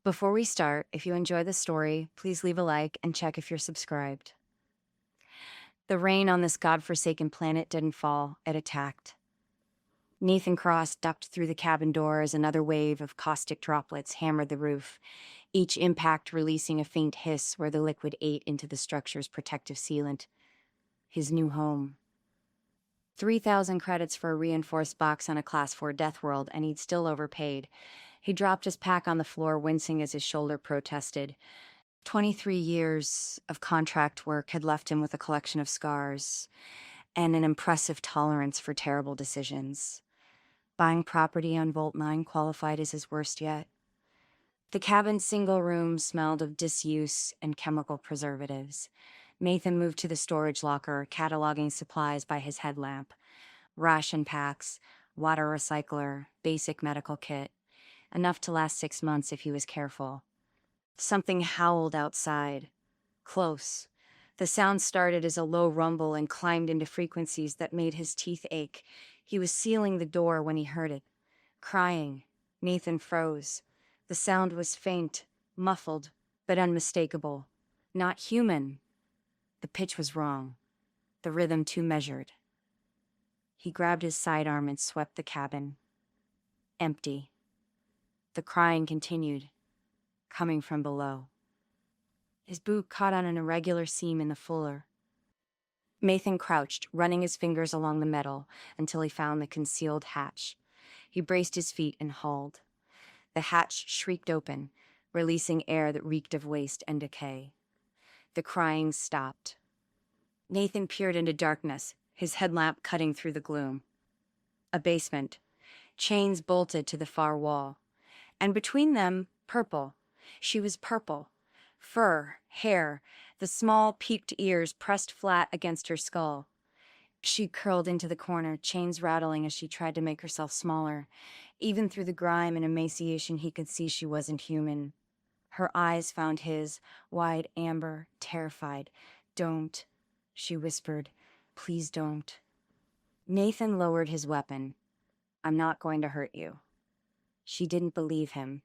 Before we start, if you enjoy the story, please leave a like and check if you're subscribed. The rain on this godforsaken planet didn't fall, it attacked. Nathan Cross ducked through the cabin door as another wave of caustic droplets hammered the roof, each impact releasing a faint hiss where the liquid ate into the structure's protective sealant. His new home. 3,000 credits for a reinforced box on a Class 4 Deathworld, and he'd still overpaid. He dropped his pack on the floor, wincing as his shoulder protested. 23 years of contract work had left him with a collection of scars and an impressive tolerance for terrible decisions. Buying property on Volt 9 qualified as his worst yet. The cabin's single room smelled of disuse and chemical preservatives. Nathan moved to the storage locker, cataloging supplies by his headlamp. Ration packs, water recycler, basic medical kit. Enough to last 6 months if he was careful. Something howled outside. Close. The sound started as a low rumble and climbed into frequencies that made his teeth ache. He was sealing the door when he heard it. Crying. Nathan froze. The sound was faint, muffled, but unmistakable. Not human. The pitch was wrong. The rhythm too measured. He grabbed his sidearm and swept the cabin. Empty. The crying continued, coming from below. His boot caught on an irregular seam in the fuller. Nathan crouched, running his fingers along the metal until he found the concealed hatch. He braced his feet and hauled. The hatch shrieked open, releasing air that reeked of waste and decay. The crying stopped. Nathan peered into darkness, his headlamp cutting through the gloom. A basement. Chains bolted to the far wall. And between them, purple. She was purple. Fur, hair, the small, peaked ears pressed flat against her skull. She curled into the corner, chains rattling as she tried to make herself smaller. Even through the grime and emaciation, he could see she wasn't human. Her eyes found his, wide amber, terrified. "Don't," she whispered. "Please don't." Nathan lowered his weapon. "I'm not going to hurt you." She didn't believe him.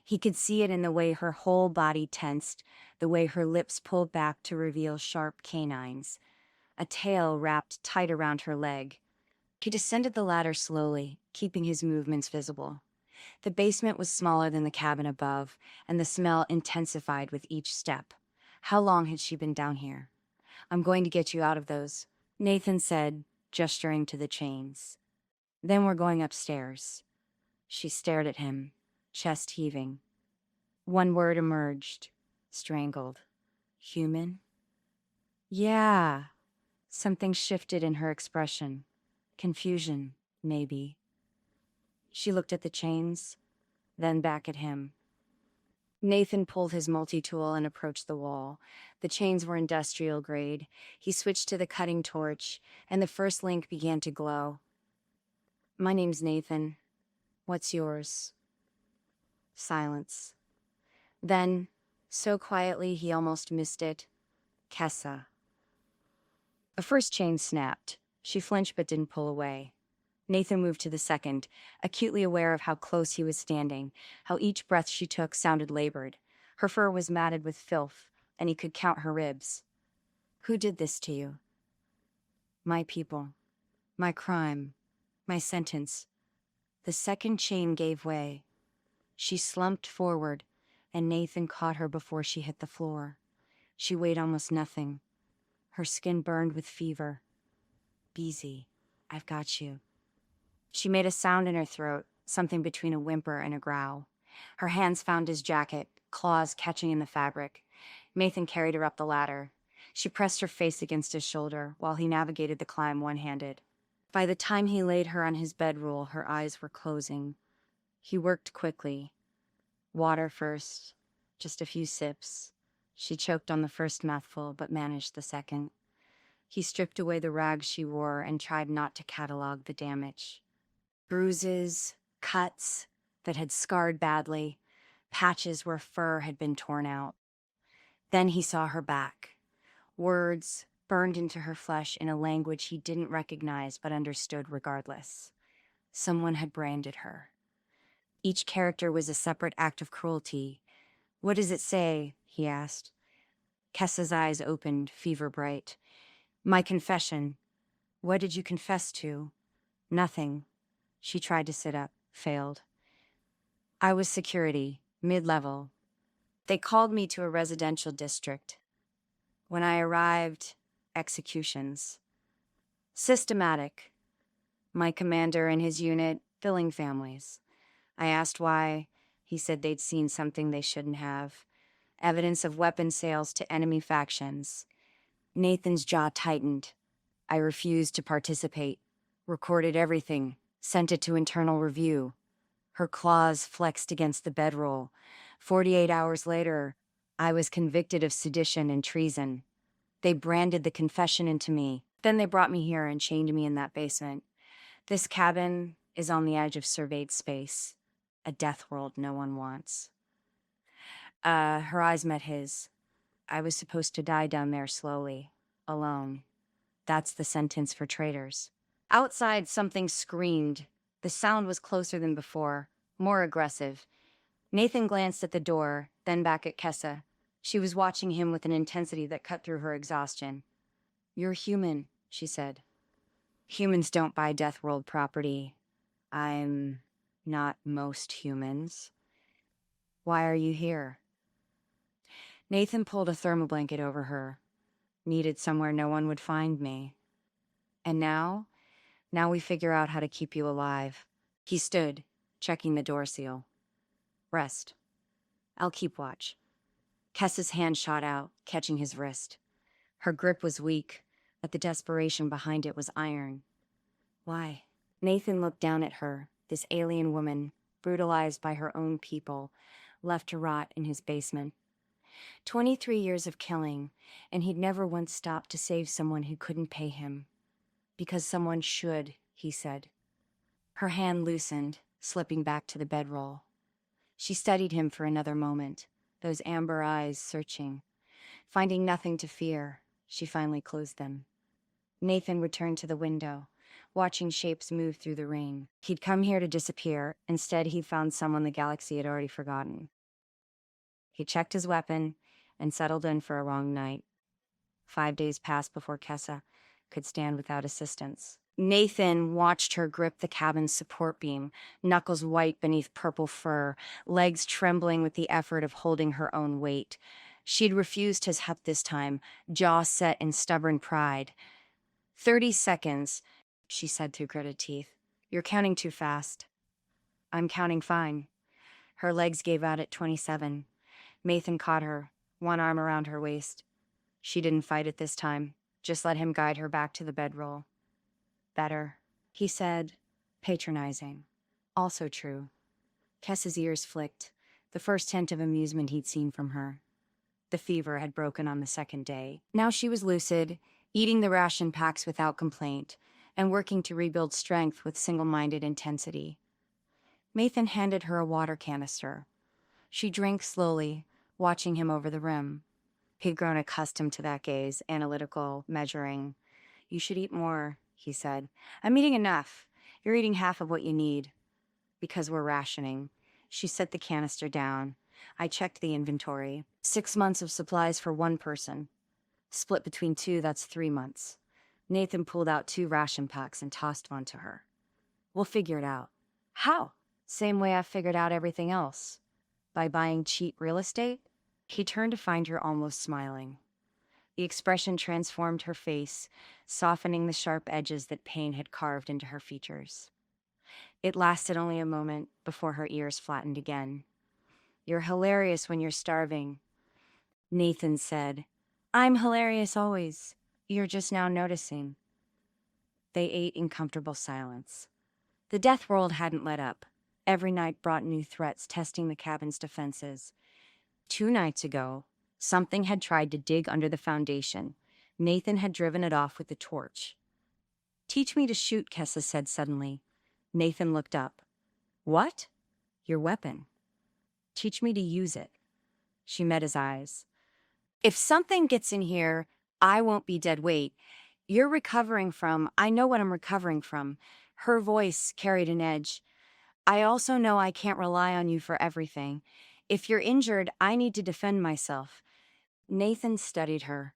He could see it in the way her whole body tensed, the way her lips pulled back to reveal sharp canines. A tail wrapped tight around her leg. He descended the ladder slowly, keeping his movements visible. The basement was smaller than the cabin above, and the smell intensified with each step. How long had she been down here? "I'm going to get you out of those," Nathan said, gesturing to the chains. "Then we're going upstairs." She stared at him, chest heaving. One word emerged, strangled. "Human?" "Yeah." Something shifted in her expression. Confusion, maybe. She looked at the chains, then back at him. Nathan pulled his multi-tool and approached the wall. The chains were industrial grade. He switched to the cutting torch, and the first link began to glow. "My name's Nathan. What's yours?" Silence. Then, so quietly he almost missed it, "Kessa." A first chain snapped. She flinched but didn't pull away. Nathan moved to the second, acutely aware of how close he was standing, how each breath she took sounded labored. Her fur was matted with filth, and he could count her ribs. "Who did this to you?" "My people. My crime. My sentence." The second chain gave way. She slumped forward, and Nathan caught her before she hit the floor. She weighed almost nothing. Her skin burned with fever. "Beezy, I've got you." She made a sound in her throat, something between a whimper and a growl. Her hands found his jacket, claws catching in the fabric. Nathan carried her up the ladder. She pressed her face against his shoulder while he navigated the climb one-handed. By the time he laid her on his bedroll, her eyes were closing. He worked quickly. Water first, just a few sips. She choked on the first mouthful, but managed the second. He stripped away the rags she wore and tried not to catalog the damage. Bruises, cuts that had scarred badly, patches where fur had been torn out. Then he saw her back. Words burned into her flesh in a language he didn't recognize but understood regardless. Someone had branded her. Each character was a separate act of cruelty, What does it say? He asked. Kessa's eyes opened, fever bright. My confession. What did you confess to? Nothing. She tried to sit up, failed. I was security, mid-level. They called me to a residential district. When I arrived, executions. Systematic. My commander and his unit filling families. I asked why. He said they'd seen something they shouldn't have. Evidence of weapon sales to enemy factions. Nathan's jaw tightened. I refused to participate. Recorded everything. Sent it to internal review. Her claws flexed against the bedroll. 48 hours later, I was convicted of sedition and treason. They branded the confession into me. Then they brought me here and chained me in that basement. This cabin is on the edge of surveyed space. A death world no one wants. Her eyes met his. I was supposed to die down there slowly, alone. That's the sentence for traitors. Outside, something screamed. The sound was closer than before, more aggressive. Nathan glanced at the door, then back at Kessa. She was watching him with an intensity that cut through her exhaustion. You're human, she said. Humans don't buy Deathworld property. I'm not most humans. Why are you here? Nathan pulled a thermal blanket over her. Needed somewhere no one would find me. And now we figure out how to keep you alive. He stood, checking the door seal. Rest. I'll keep watch. Kessa's hand shot out, catching his wrist. Her grip was weak, but the desperation behind it was iron. Why? Nathan looked down at her, this alien woman, brutalized by her own people, left to rot in his basement. 23 years of killing, and he'd never once stopped to save someone who couldn't pay him. Because someone should, he said. Her hand loosened, slipping back to the bedroll. She studied him for another moment, those amber eyes searching. Finding nothing to fear, she finally closed them. Nathan returned to the window, watching shapes move through the rain. He'd come here to disappear. Instead, he found someone the galaxy had already forgotten. He checked his weapon and settled in for a wrong night. 5 days passed before Kessa could stand without assistance. Nathan watched her grip the cabin's support beam, knuckles white beneath purple fur, legs trembling with the effort of holding her own weight. She'd refused his help this time, jaw set in stubborn pride. 30 seconds, she said through gritted teeth. You're counting too fast. I'm counting fine. Her legs gave out at 27. Nathan caught her, one arm around her waist. She didn't fight it this time, just let him guide her back to the bedroll. Better, he said, patronizing. Also true. Kessa's ears flicked, the first hint of amusement he'd seen from her. The fever had broken on the second day. Now she was lucid, eating the ration packs without complaint, and working to rebuild strength with single-minded intensity. Nathan handed her a water canister. She drank slowly, watching him over the rim. He'd grown accustomed to that gaze, analytical, measuring. You should eat more, he said. I'm eating enough. You're eating half of what you need. Because we're rationing. She set the canister down. I checked the inventory. 6 months of supplies for one person. Split between two, that's 3 months. Nathan pulled out 2 ration packs and tossed one to her. We'll figure it out. How? Same way I figured out everything else. By buying cheap real estate? He turned to find her almost smiling. The expression transformed her face, softening the sharp edges that pain had carved into her features. It lasted only a moment before her ears flattened again. You're hilarious when you're starving, Nathan said. I'm hilarious always. You're just now noticing. They ate in comfortable silence. The death world hadn't let up. Every night brought new threats, testing the cabin's defenses. 2 nights ago, something had tried to dig under the foundation. Nathan had driven it off with a torch. Teach me to shoot, Kessa said suddenly. Nathan looked up. What? Your weapon. Teach me to use it. She met his eyes. If something gets in here, I won't be dead weight. You're recovering from, I know what I'm recovering from. Her voice carried an edge. I also know I can't rely on you for everything. If you're injured, I need to defend myself. Nathan studied her.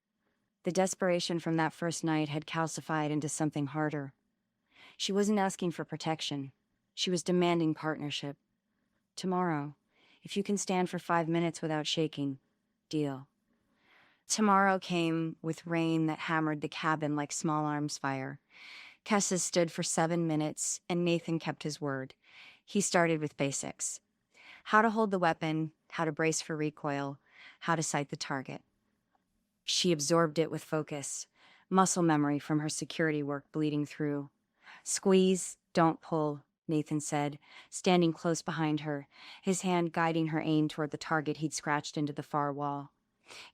The desperation from that first night had calcified into something harder. She wasn't asking for protection. She was demanding partnership. Tomorrow, if you can stand for 5 minutes without shaking, deal. Tomorrow came with rain that hammered the cabin like small arms fire. Kessa stood for 7 minutes, and Nathan kept his word. He started with basics. How to hold the weapon, how to brace for recoil, how to sight the target. She absorbed it with focus, muscle memory from her security work bleeding through. Squeeze, don't pull, Nathan said, standing close behind her, his hand guiding her aim toward the target he'd scratched into the far wall.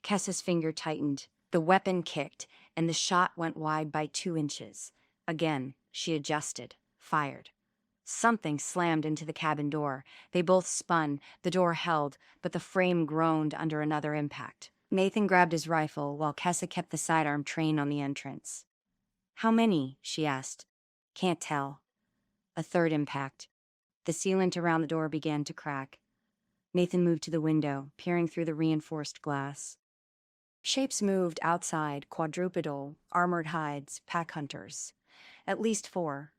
Kessa's finger tightened. The weapon kicked, and the shot went wide by 2 inches. Again, she adjusted, fired. Something slammed into the cabin door. They both spun. The door held, but the frame groaned under another impact. Nathan grabbed his rifle while Kessa kept the sidearm trained on the entrance. How many? She asked. Can't tell. A third impact. The sealant around the door began to crack. Nathan moved to the window, peering through the reinforced glass. Shapes moved outside, quadrupedal, armored hides, pack hunters. At least 4.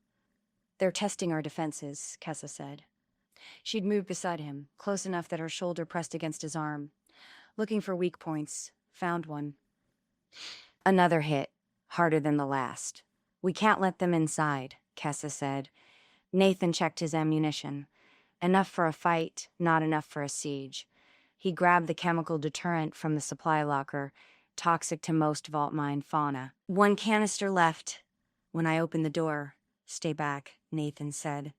They're testing our defenses, Kessa said. She'd moved beside him, close enough that her shoulder pressed against his arm. Looking for weak points, found one. Another hit, harder than the last. We can't let them inside, Kessa said. Nathan checked his ammunition. Enough for a fight, not enough for a siege. He grabbed the chemical deterrent from the supply locker, toxic to most vault mine fauna. 1 canister left. When I opened the door, stay back, Nathan said.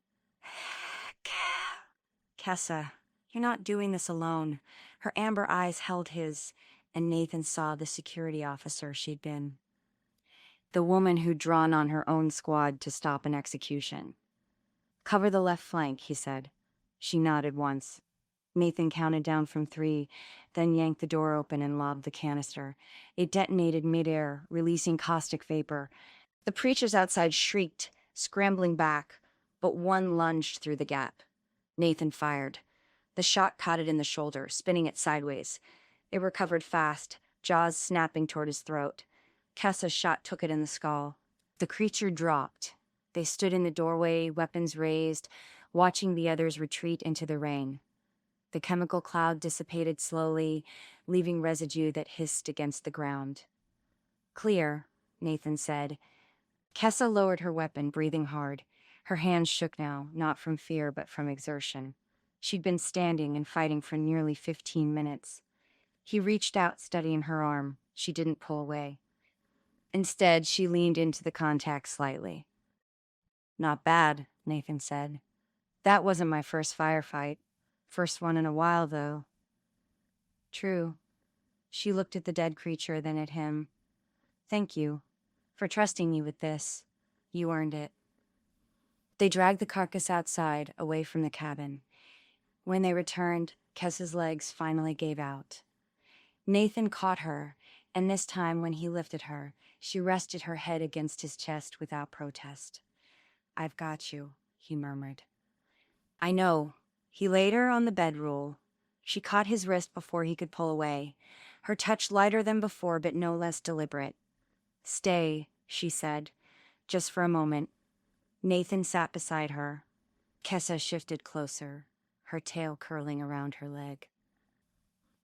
Kessa, you're not doing this alone. Her amber eyes held his, and Nathan saw the security officer she'd been. The woman who'd drawn on her own squad to stop an execution. Cover the left flank, he said. She nodded once. Nathan counted down from 3, then yanked the door open and lobbed the canister. It detonated midair, releasing caustic vapor. The preachers outside shrieked, scrambling back, but one lunged through the gap. Nathan fired. The shot caught it in the shoulder, spinning it sideways. It recovered fast, jaws snapping toward his throat. Kessa's shot took it in the skull. The creature dropped. They stood in the doorway, weapons raised, watching the others retreat into the rain. The chemical cloud dissipated slowly, leaving residue that hissed against the ground. Clear, Nathan said. Kessa lowered her weapon, breathing hard. Her hands shook now, not from fear but from exertion. She'd been standing and fighting for nearly 15 minutes. He reached out, studying her arm. She didn't pull away. Instead, she leaned into the contact slightly. Not bad, Nathan said. That wasn't my first firefight. First one in a while, though. True. She looked at the dead creature, then at him. Thank you for trusting me with this. You earned it. They dragged the carcass outside, away from the cabin. When they returned, Kessa's legs finally gave out. Nathan caught her, and this time when he lifted her, she rested her head against his chest without protest. I've got you, he murmured. I know. He laid her on the bedroll. She caught his wrist before he could pull away, her touch lighter than before but no less deliberate. Stay, she said, just for a moment. Nathan sat beside her. Kessa shifted closer, her tail curling around her leg.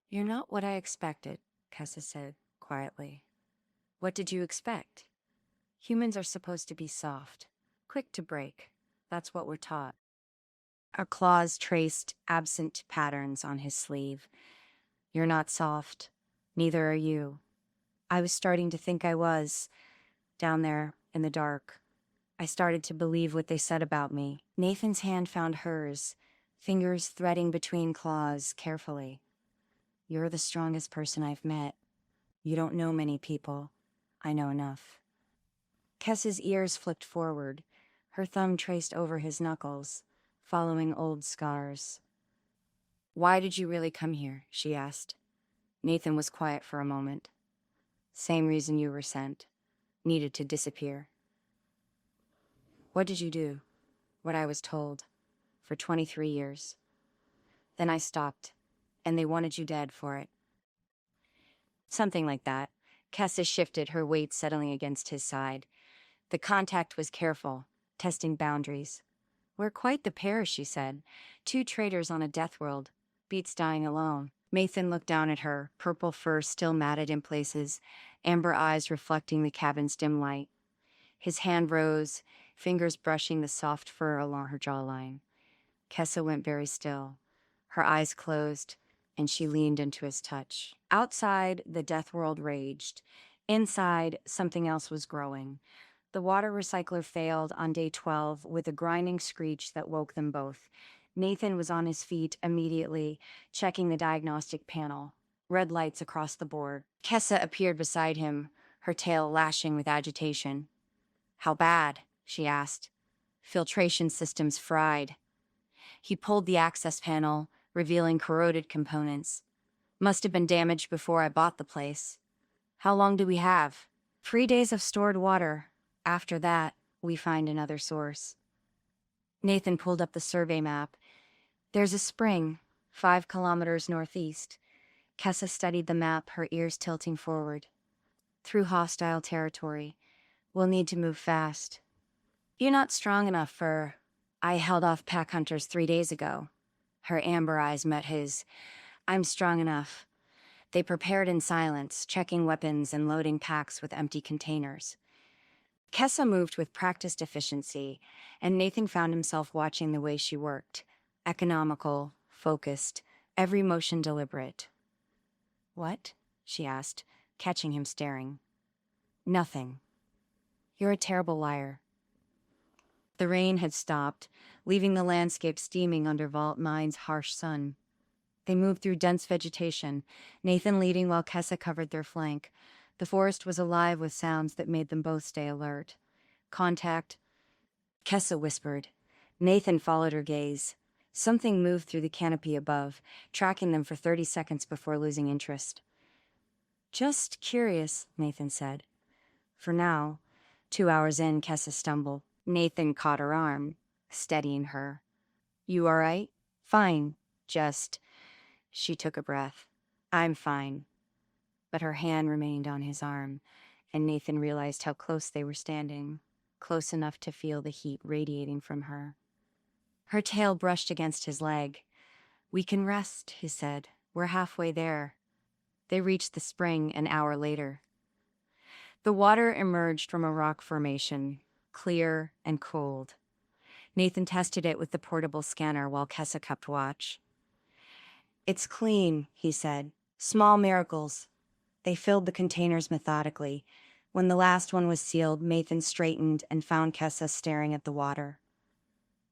You're not what I expected, Kessa said quietly. What did you expect? Humans are supposed to be soft, quick to break. That's what we're taught. Her claws traced absent patterns on his sleeve. You're not soft. Neither are you. I was starting to think I was, down there in the dark. I started to believe what they said about me. Nathan's hand found hers, fingers threading between claws carefully. You're the strongest person I've met. You don't know many people. I know enough. Kessa's ears flipped forward. Her thumb traced over his knuckles, following old scars. Why did you really come here? She asked. Nathan was quiet for a moment. Same reason you were sent. Needed to disappear. What did you do? What I was told. For 23 years. Then I stopped. and they wanted you dead for it. Something like that. Kessa shifted, her weight settling against his side. The contact was careful, testing boundaries. We're quite the pair, she said. Two traitors on a Deathworld. Beats dying alone. Nathan looked down at her, purple fur still matted in places, amber eyes reflecting the cabin's dim light. His hand rose, fingers brushing the soft fur along her jawline. Kessa went very still, her eyes closed, and she leaned into his touch. Outside, the Deathworld raged. Inside, something else was growing. The water recycler failed on day 12 with a grinding screech that woke them both. Nathan was on his feet immediately, checking the diagnostic panel. Red lights across the board. Kessa appeared beside him, her tail lashing with agitation. How bad? She asked. Filtration systems fried. He pulled the access panel, revealing corroded components. Must have been damaged before I bought the place. How long do we have? 3 days of stored water. After that, we find another source. Nathan pulled up the survey map. There's a spring, 5 kilometers northeast. Kessa studied the map, her ears tilting forward. Through hostile territory. We'll need to move fast. You're not strong enough for... I held off pack hunters 3 days ago. Her amber eyes met his. I'm strong enough. They prepared in silence, checking weapons and loading packs with empty containers. Kessa moved with practiced efficiency, and Nathan found himself watching the way she worked. Economical, focused, every motion deliberate. What? She asked, catching him staring. Nothing. You're a terrible liar. The rain had stopped, leaving the landscape steaming under Vault Mine's harsh sun. They moved through dense vegetation, Nathan leading while Kessa covered their flank. The forest was alive with sounds that made them both stay alert. Contact. Kessa whispered. Nathan followed her gaze. Something moved through the canopy above, tracking them for 30 seconds before losing interest. Just curious, Nathan said. For now. 2 hours in, Kessa stumbled. Nathan caught her arm, steadying her. You all right? Fine. Just... She took a breath. I'm fine. But her hand remained on his arm, and Nathan realized how close they were standing, close enough to feel the heat radiating from her. Her tail brushed against his leg. We can rest, he said. We're halfway there. They reached the spring an hour later. The water emerged from a rock formation, clear and cold. Nathan tested it with the portable scanner while Kessa kept watch. It's clean, he said. Small miracles. They filled the containers methodically. When the last one was sealed, Nathan straightened and found Kessa staring at the water.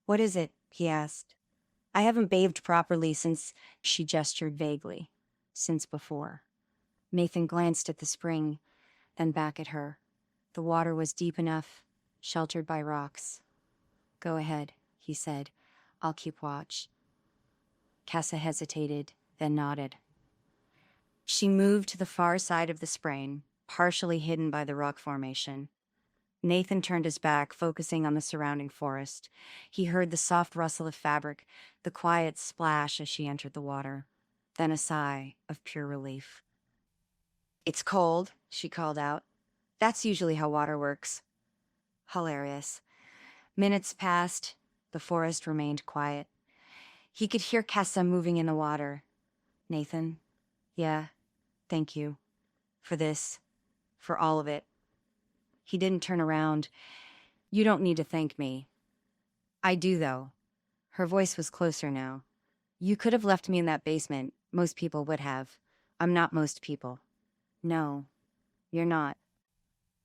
What is it? He asked. I haven't bathed properly since... She gestured vaguely. Since before. Nathan glanced at the spring, then back at her. The water was deep enough, sheltered by rocks. Go ahead, he said. I'll keep watch. Kessa hesitated, then nodded. She moved to the far side of the spring, partially hidden by the rock formation. Nathan turned his back, focusing on the surrounding forest. He heard the soft rustle of fabric, the quiet splash as she entered the water, then a sigh of pure relief. It's cold, she called out. That's usually how water works. Hilarious. Minutes passed. The forest remained quiet. He could hear Kessa moving in the water. Nathan? Yeah, thank you. For this. For all of it. He didn't turn around. You don't need to thank me. I do, though. Her voice was closer now. You could have left me in that basement. Most people would have. I'm not most people. No, you're not.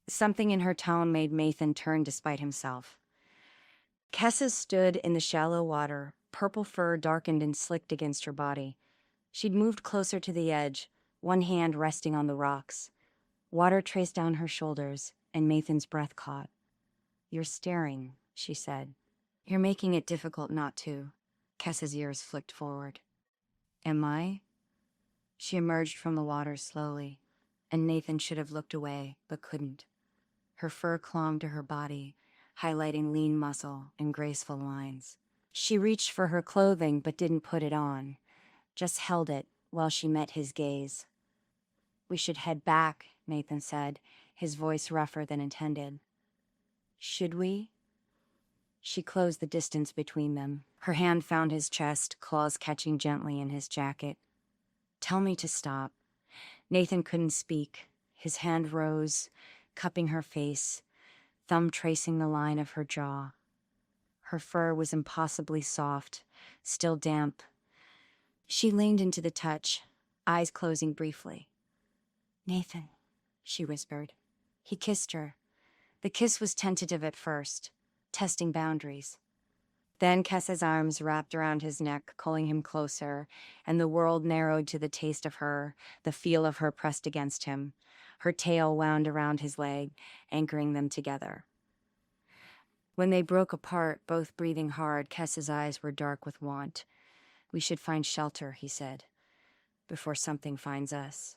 Something in her tone made Nathan turn despite himself. Kessa stood in the shallow water, purple fur darkened and slicked against her body. She'd moved closer to the edge, one hand resting on the rocks. Water traced down her shoulders, and Nathan's breath caught. You're staring, she said. You're making it difficult not to. Kessa's ears flicked forward. Am I? She emerged from the water slowly, and Nathan should have looked away, but couldn't. Her fur clung to her body, highlighting lean muscle and graceful lines. She reached for her clothing, but didn't put it on, just held it, while she met his gaze. "We should head back," Nathan said, his voice rougher than intended. "Should we?" She closed the distance between them. Her hand found his chest, claws catching gently in his jacket. "Tell me to stop." Nathan couldn't speak. His hand rose, cupping her face, thumb tracing the line of her jaw. Her fur was impossibly soft, still damp. She leaned into the touch, eyes closing briefly. "Nathan," she whispered. He kissed her. The kiss was tentative at first, testing boundaries. Then Kessa's arms wrapped around his neck, pulling him closer, and the world narrowed to the taste of her, the feel of her pressed against him. Her tail wound around his leg, anchoring them together. When they broke apart, both breathing hard, Kessa's eyes were dark with want. "We should find shelter," he said, "before something finds us.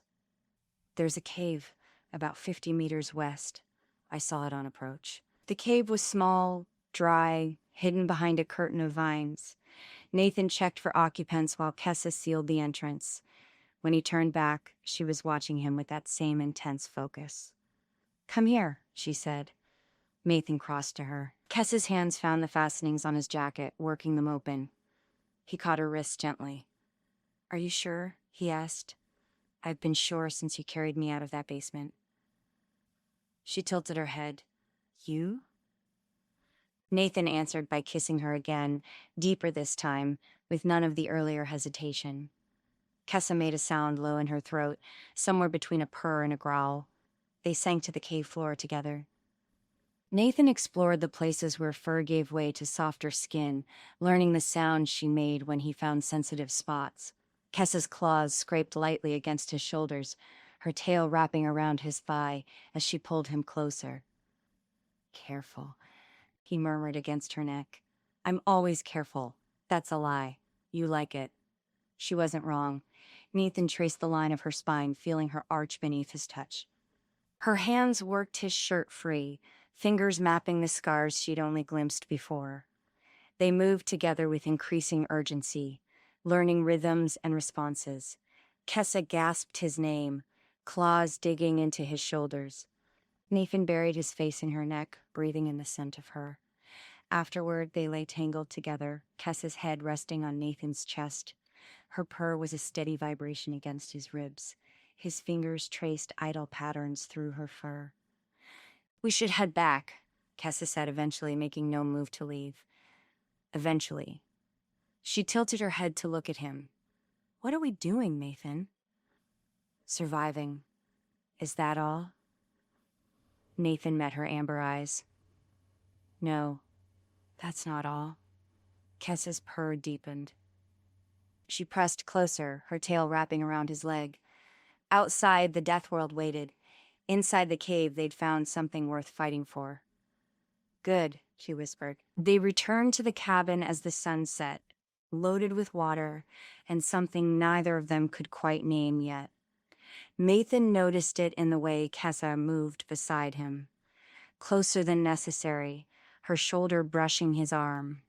There's a cave about 50 meters west. I saw it on approach." The cave was small, dry, hidden behind a curtain of vines. Nathan checked for occupants while Kessa sealed the entrance. When he turned back, she was watching him with that same intense focus. "Come here," she said. Nathan crossed to her. Kessa's hands found the fastenings on his jacket, working them open. He caught her wrist gently. "Are you sure?" he asked. "I've been sure since you carried me out of that basement." She tilted her head. "You?" Nathan answered by kissing her again, deeper this time, with none of the earlier hesitation. Kessa made a sound low in her throat, somewhere between a purr and a growl. They sank to the cave floor together. Nathan explored the places where fur gave way to softer skin, learning the sounds she made when he found sensitive spots. Kessa's claws scraped lightly against his shoulders, her tail wrapping around his thigh as she pulled him closer. "Careful," he murmured against her neck. "I'm always careful. That's a lie. You like it." She wasn't wrong. Nathan traced the line of her spine, feeling her arch beneath his touch. Her hands worked his shirt free, fingers mapping the scars she'd only glimpsed before. They moved together with increasing urgency, learning rhythms and responses. Kessa gasped his name, claws digging into his shoulders. Nathan buried his face in her neck, breathing in the scent of her. Afterward, they lay tangled together, Kessa's head resting on Nathan's chest. Her purr was a steady vibration against his ribs. His fingers traced idle patterns through her fur. "We should head back," Kessa said, eventually making no move to leave. Eventually. She tilted her head to look at him. "What are we doing, Nathan?" "Surviving. Is that all?" Nathan met her amber eyes. "No, that's not all." Kessa's purr deepened. She pressed closer, her tail wrapping around his leg. Outside, the Deathworld waited. Inside the cave, they'd found something worth fighting for. "Good," she whispered. They returned to the cabin as the sun set, loaded with water and something neither of them could quite name yet. Nathan noticed it in the way Kessa moved beside him, closer than necessary, her shoulder brushing his arm.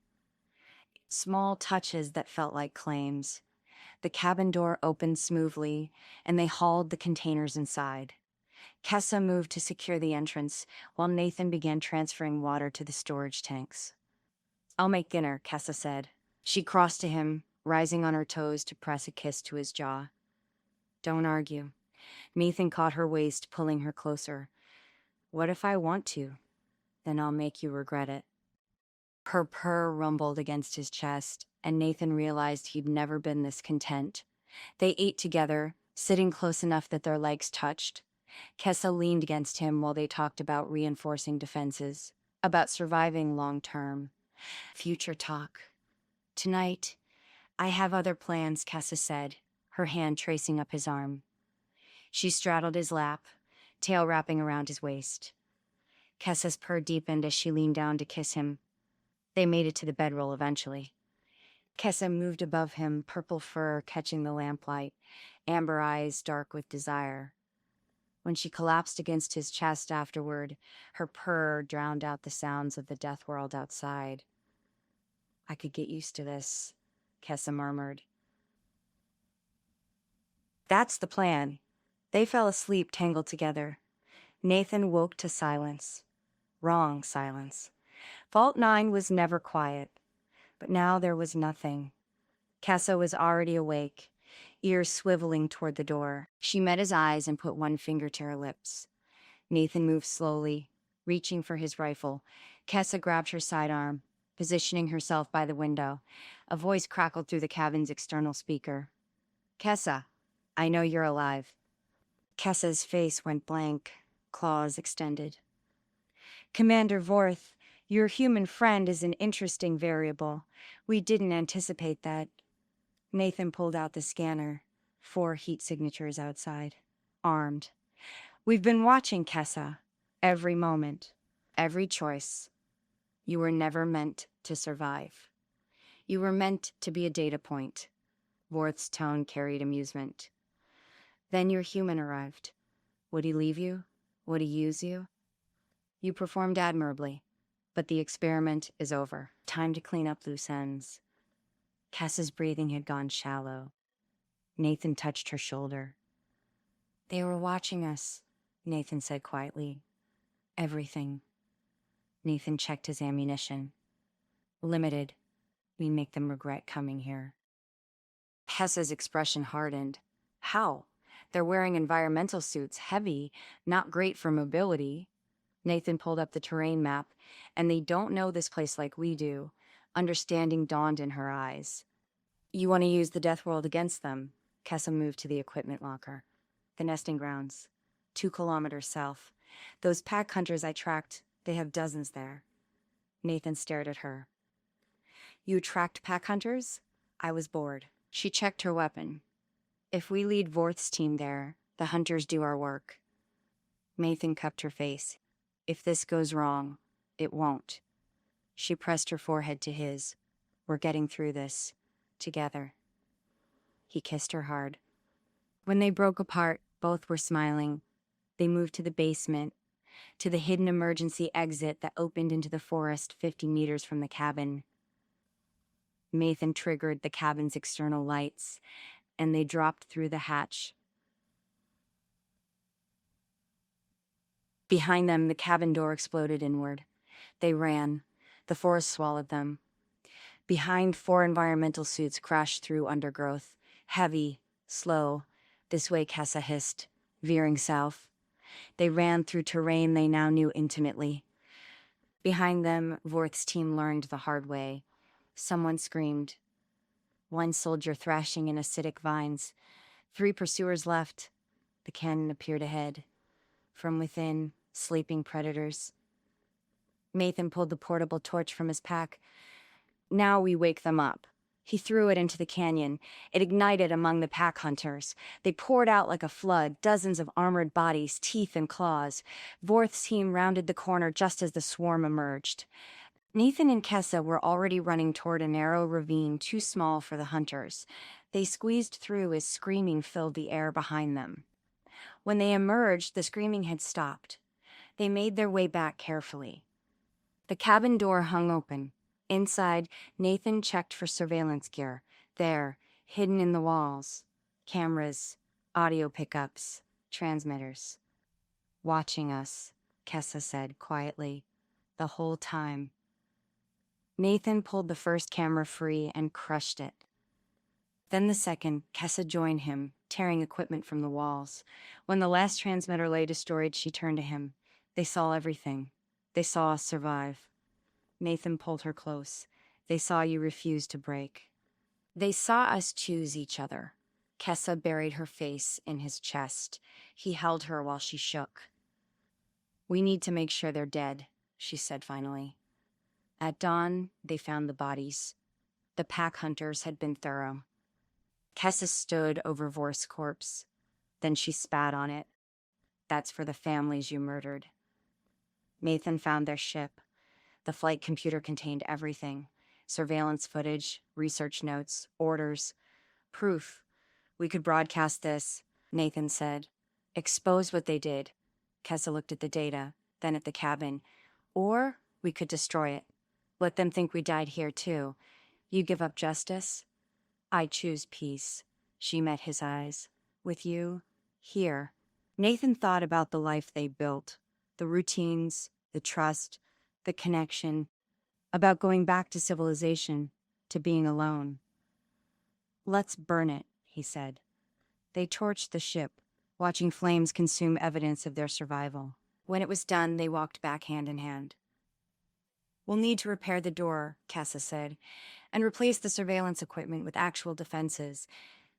Small touches that felt like claims. The cabin door opened smoothly, and they hauled the containers inside. Kessa moved to secure the entrance, while Nathan began transferring water to the storage tanks. "I'll make dinner," Kessa said. She crossed to him, rising on her toes to press a kiss to his jaw. "Don't argue." Nathan caught her waist, pulling her closer. "What if I want to? Then I'll make you regret it." Her purr rumbled against his chest, and Nathan realized he'd never been this content. They ate together, sitting close enough that their legs touched. Kessa leaned against him while they talked about reinforcing defenses, about surviving long term. Future talk. "Tonight, I have other plans," Kessa said, her hand tracing up his arm. She straddled his lap, tail wrapping around his waist. Kessa's purr deepened as she leaned down to kiss him. They made it to the bedroll eventually. Kessa moved above him, purple fur catching the lamplight, amber eyes dark with desire. When she collapsed against his chest afterward, her purr drowned out the sounds of the Deathworld outside. "I could get used to this," Kessa murmured. That's the plan. They fell asleep tangled together. Nathan woke to silence. Wrong silence. Vault 9 was never quiet, but now there was nothing. Kessa was already awake, ears swiveling toward the door. She met his eyes and put one finger to her lips. Nathan moved slowly, reaching for his rifle. Kessa grabbed her sidearm, positioning herself by the window. A voice crackled through the cabin's external speaker. Kessa, I know you're alive. Kessa's face went blank, claws extended. Commander Vorth, your human friend is an interesting variable. We didn't anticipate that. Nathan pulled out the scanner. 4 heat signatures outside. Armed. We've been watching, Kessa. Every moment. Every choice. You were never meant to survive. You were meant to be a data point. Vorth's tone carried amusement. Then your human arrived. Would he leave you? Would he use you? You performed admirably, but the experiment is over. Time to clean up loose ends. Kessa's breathing had gone shallow. Nathan touched her shoulder. They were watching us, Nathan said quietly. Everything. Nathan checked his ammunition. Limited. We make them regret coming here. Kessa's expression hardened. How? They're wearing environmental suits, heavy, not great for mobility. Nathan pulled up the terrain map, and they don't know this place like we do. Understanding dawned in her eyes. You want to use the Deathworld against them? Kessa moved to the equipment locker. The nesting grounds. 2 kilometers south. Those pack hunters I tracked, they have dozens there. Nathan stared at her. You tracked pack hunters? I was bored. She checked her weapon. If we lead Vorth's team there, the hunters do our work. Nathan cupped her face. If this goes wrong, it won't. She pressed her forehead to his. We're getting through this. Together. He kissed her hard. When they broke apart, both were smiling. They moved to the basement, to the hidden emergency exit that opened into the forest 50 meters from the cabin. Nathan triggered the cabin's external lights, and they dropped through the hatch. Behind them, the cabin door exploded inward. They ran. The forest swallowed them. Behind, 4 environmental suits crashed through undergrowth. Heavy, slow. This way, Kessa hissed, veering south. They ran through terrain they now knew intimately. Behind them, Vorth's team learned the hard way. Someone screamed. 1 soldier thrashing in acidic vines. 3 pursuers left. The cannon appeared ahead. From within, sleeping predators. Nathan pulled the portable torch from his pack. Now we wake them up. He threw it into the canyon. It ignited among the pack hunters. They poured out like a flood, dozens of armored bodies, teeth and claws. Vorth's team rounded the corner just as the swarm emerged. Nathan and Kessa were already running toward a narrow ravine too small for the hunters. They squeezed through as screaming filled the air behind them. When they emerged, the screaming had stopped. They made their way back carefully. The cabin door hung open. Inside, Nathan checked for surveillance gear. There, hidden in the walls. Cameras, audio pickups, transmitters. Watching us, Kessa said quietly, the whole time. Nathan pulled the first camera free and crushed it. Then the second, Kessa joined him, tearing equipment from the walls. When the last transmitter lay destroyed, she turned to him. They saw everything. They saw us survive. Nathan pulled her close. They saw you refuse to break. They saw us choose each other. Kessa buried her face in his chest. He held her while she shook. We need to make sure they're dead, she said finally. At dawn, they found the bodies. The pack hunters had been thorough. Kessa stood over Vorth's corpse. Then she spat on it. That's for the families you murdered. Nathan found their ship. The flight computer contained everything. Surveillance footage, research notes, orders. Proof. We could broadcast this, Nathan said. Expose what they did. Kessa looked at the data, then at the cabin. Or we could destroy it. Let them think we died here too. You give up justice? I choose peace. She met his eyes. With you, here. Nathan thought about the life they built, the routines, the trust, the connection, about going back to civilization, to being alone. Let's burn it, he said. They torched the ship, watching flames consume evidence of their survival. When it was done, they walked back hand in hand. We'll need to repair the door, Kessa said, and replace the surveillance equipment with actual defenses,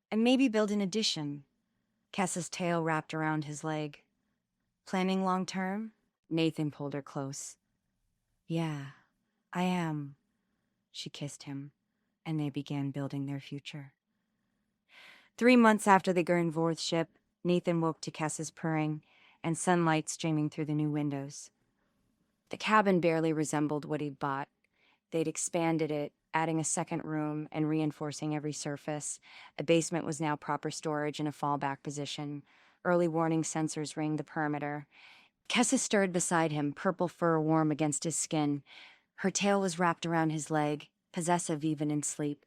and maybe build an addition. Kessa's tail wrapped around his leg. Planning long term? Nathan pulled her close. Yeah, I am. She kissed him, and they began building their future. 3 months after the Gernvorth ship, Nathan woke to Kessa's purring and sunlight streaming through the new windows. The cabin barely resembled what he'd bought. They'd expanded it, adding a second room and reinforcing every surface. A basement was now proper storage in a fallback position. Early warning sensors ringed the perimeter. Kessa stirred beside him, purple fur warm against his skin. Her tail was wrapped around his leg, possessive even in sleep.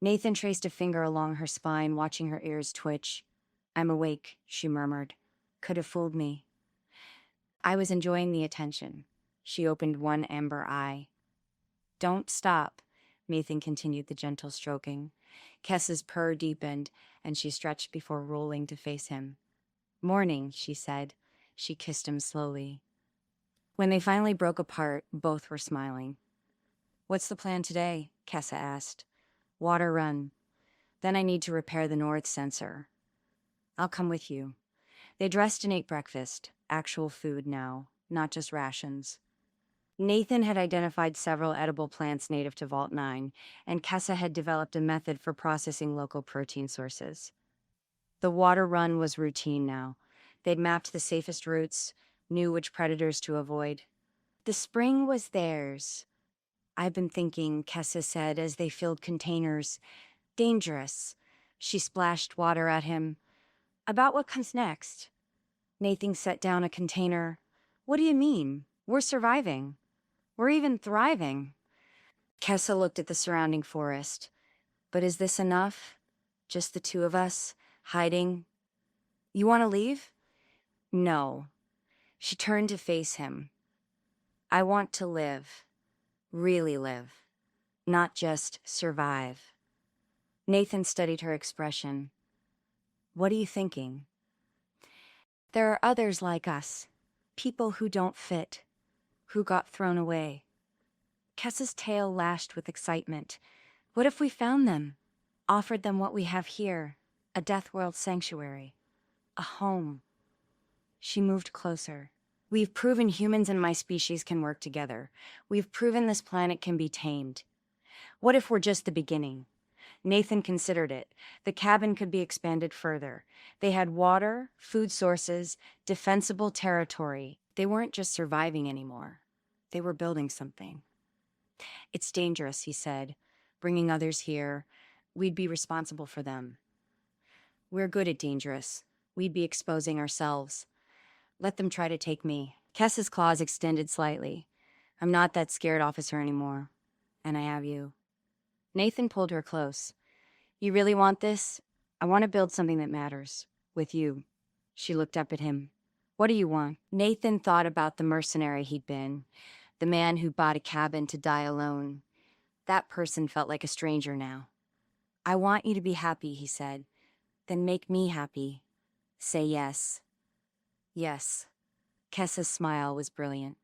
Nathan traced a finger along her spine, watching her ears twitch. I'm awake, she murmured. Could have fooled me. I was enjoying the attention. She opened one amber eye. Don't stop, Nathan continued the gentle stroking. Kessa's purr deepened, and she stretched before rolling to face him. Morning, she said. She kissed him slowly. When they finally broke apart, both were smiling. What's the plan today? Kessa asked. Water run. Then I need to repair the north sensor. I'll come with you. They dressed and ate breakfast. Actual food now, not just rations. Nathan had identified several edible plants native to Vault 9, and Kessa had developed a method for processing local protein sources. The water run was routine now. They'd mapped the safest routes, knew which predators to avoid. The spring was theirs. I've been thinking, Kessa said as they filled containers. Dangerous. She splashed water at him. About what comes next? Nathan set down a container. What do you mean? We're surviving. We're even thriving. Kessa looked at the surrounding forest. But is this enough? Just the two of us, hiding? You want to leave? No. She turned to face him. I want to live. Really live. Not just survive. Nathan studied her expression. What are you thinking? There are others like us. People who don't fit. Who got thrown away. Kessa's tail lashed with excitement. What if we found them? Offered them what we have here. A Deathworld sanctuary. A home. She moved closer. We've proven humans and my species can work together. We've proven this planet can be tamed. What if we're just the beginning? Nathan considered it. The cabin could be expanded further. They had water, food sources, defensible territory. They weren't just surviving anymore. They were building something. It's dangerous, he said. Bringing others here. We'd be responsible for them. We're good at dangerous. We'd be exposing ourselves. Let them try to take me. Kessa's claws extended slightly. I'm not that scared officer anymore. And I have you. Nathan pulled her close. You really want this? I want to build something that matters. With you. She looked up at him. What do you want? Nathan thought about the mercenary he'd been. The man who bought a cabin to die alone. That person felt like a stranger now. I want you to be happy, he said. Then make me happy. Say yes. Yes. Kessa's smile was brilliant.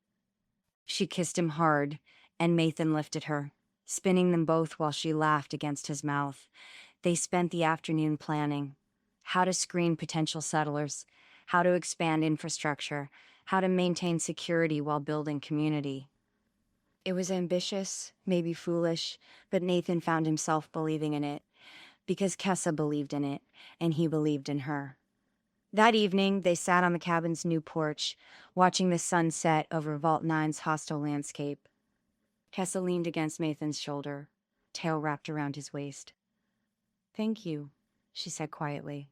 She kissed him hard, and Nathan lifted her, spinning them both while she laughed against his mouth. They spent the afternoon planning. How to screen potential settlers, how to expand infrastructure, how to maintain security while building community. It was ambitious, maybe foolish, but Nathan found himself believing in it, because Kessa believed in it, and he believed in her. That evening, they sat on the cabin's new porch, watching the sun set over Vault 9's hostile landscape. Kessa leaned against Nathan's shoulder, tail wrapped around his waist. Thank you, she said quietly.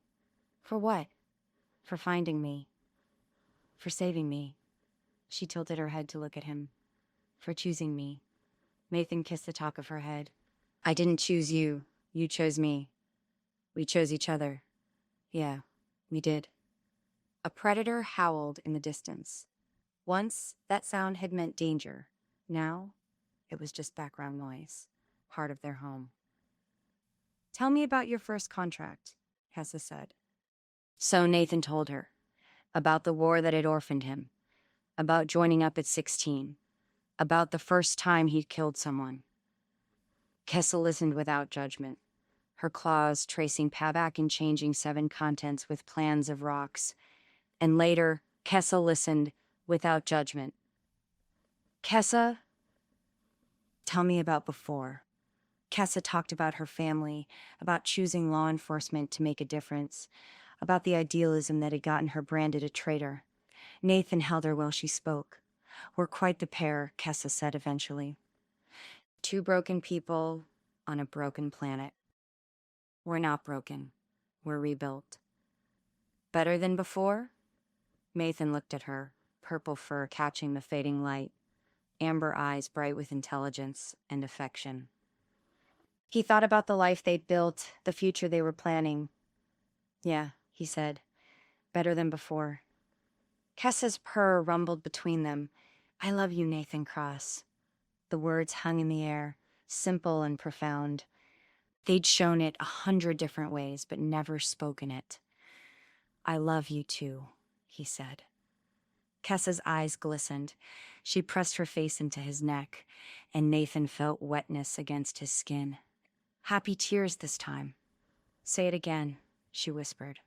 For what? For finding me. For saving me. She tilted her head to look at him. For choosing me. Nathan kissed the top of her head. I didn't choose you. You chose me. We chose each other. Yeah, we did. A predator howled in the distance. Once, that sound had meant danger. Now, it was just background noise, part of their home. Tell me about your first contract, Kessa said. So Nathan told her about the war that had orphaned him, about joining up at 16, about the first time he'd killed someone. Kessa listened without judgment, her claws tracing back and changing 7 contents with plans of rocks. And later, Kessa listened without judgment. Kessa, tell me about before. Kessa talked about her family, about choosing law enforcement to make a difference, about the idealism that had gotten her branded a traitor. Nathan held her while she spoke. We're quite the pair, Kessa said eventually. 2 broken people on a broken planet. We're not broken. We're rebuilt. Better than before? Nathan looked at her, purple fur catching the fading light, amber eyes bright with intelligence and affection. He thought about the life they'd built, the future they were planning. Yeah, he said. Better than before. Kessa's purr rumbled between them. I love you, Nathan Cross. The words hung in the air, simple and profound. They'd shown it 100 different ways, but never spoken it. I love you too, he said. Kessa's eyes glistened. She pressed her face into his neck, and Nathan felt wetness against his skin. Happy tears this time. Say it again, she whispered.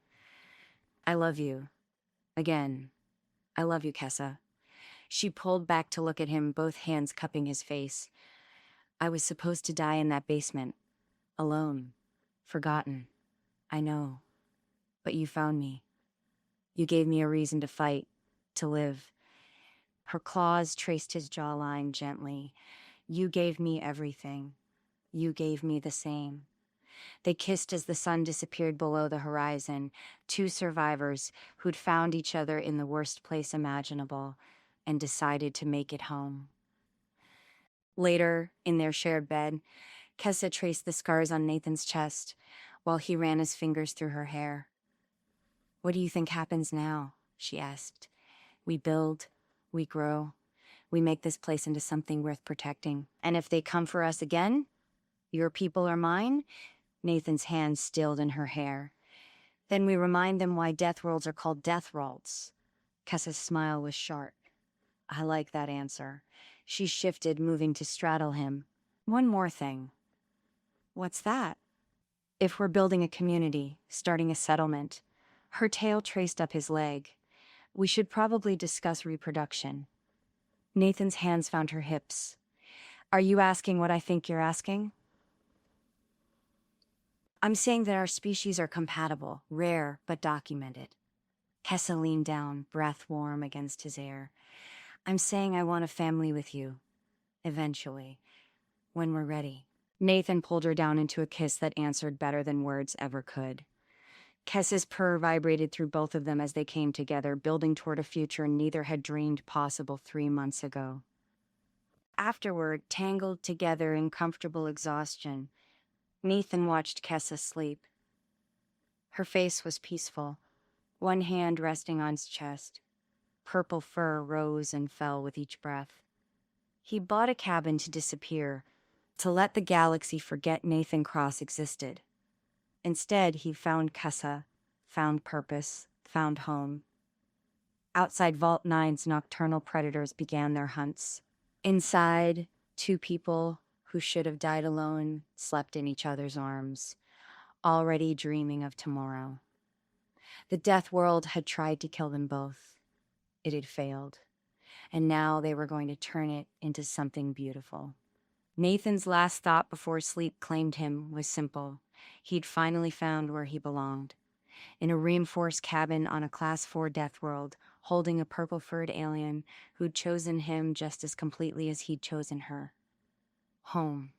I love you. Again. I love you, Kessa. She pulled back to look at him, both hands cupping his face. I was supposed to die in that basement. Alone. Forgotten. I know. But you found me. You gave me a reason to fight, to live. Her claws traced his jawline gently. You gave me everything. You gave me the same. They kissed as the sun disappeared below the horizon, 2 survivors who'd found each other in the worst place imaginable and decided to make it home. Later, in their shared bed, Kessa traced the scars on Nathan's chest while he ran his fingers through her hair. What do you think happens now? She asked. We build, we grow, we make this place into something worth protecting. And if they come for us again, your people are mine, Nathan's hands stilled in her hair. Then we remind them why Deathworlds are called Deathworlds. Kessa's smile was sharp. I like that answer. She shifted, moving to straddle him. One more thing. What's that? If we're building a community, starting a settlement. Her tail traced up his leg. We should probably discuss reproduction. Nathan's hands found her hips. Are you asking what I think you're asking? I'm saying that our species are compatible, rare, but documented. Kessa leaned down, breath warm against his ear. I'm saying I want a family with you. Eventually. When we're ready. Nathan pulled her down into a kiss that answered better than words ever could. Kessa's purr vibrated through both of them as they came together, building toward a future neither had dreamed possible 3 months ago. Afterward, tangled together in comfortable exhaustion, Nathan watched Kessa sleep. Her face was peaceful, one hand resting on his chest. Purple fur rose and fell with each breath. He bought a cabin to disappear, to let the galaxy forget Nathan Cross existed. Instead, he found Kessa, found purpose, found home. Outside Vault 9's nocturnal predators began their hunts. Inside, 2 people who should have died alone slept in each other's arms, already dreaming of tomorrow. The Deathworld had tried to kill them both. It had failed, and now they were going to turn it into something beautiful. Nathan's last thought before sleep claimed him was simple. He'd finally found where he belonged. In a reinforced cabin on a Class 4 Deathworld, holding a purple-furred alien who'd chosen him just as completely as he'd chosen her. Home.